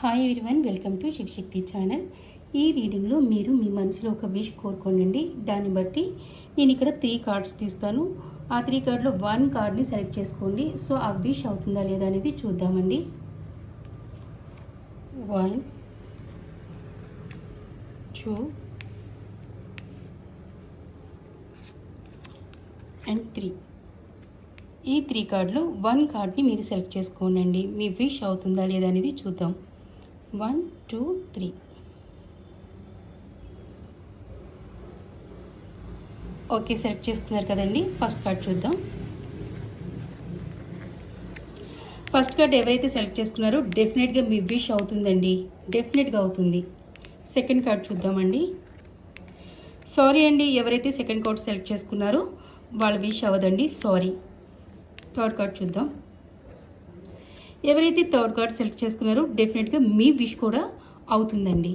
Hi everyone, welcome to Shivashakti channel. ఈ రీడింగ్లో మీరు మీ మనసులో ఒక విష్ కోరుకోండి. దాన్ని బట్టి నేను ఇక్కడ 3 కార్డ్స్ తీస్తాను. ఆ 3 కార్డులో 1 కార్డ్ని సెలెక్ట్ చేసుకోండి. సో ఆ విష్ అవుతుందా లేదా అనేది చూద్దామండి. 1 2 అండ్ 3. ఈ 3 కార్డులో 1 కార్డ్ని మీరు సెలెక్ట్ చేసుకోండి. మీ విష్ అవుతుందా లేదా అనేది చూద్దాం. 1 2 3. ఓకే, సెలెక్ట్ చేసుకున్నారు కదండి. ఫస్ట్ కార్డ్ చూద్దాం. ఫస్ట్ కార్డ్ ఎవరైతే సెలెక్ట్ చేసుకున్నారో డెఫినెట్గా మీ విష్ అవుతుందండి, డెఫినెట్గా అవుతుంది. సెకండ్ కార్డ్ చూద్దామండి. సారీ అండి, ఎవరైతే సెకండ్ కార్డ్ సెలెక్ట్ చేసుకున్నారో వాళ్ళ విష్ అవ్వదండి, సారీ. థర్డ్ కార్డ్ చూద్దాం. ఎవరైతే థర్డ్ కార్డ్ సెలెక్ట్ చేసుకున్నారో డెఫినెట్గా మీ విష్ కూడా అవుతుందండి.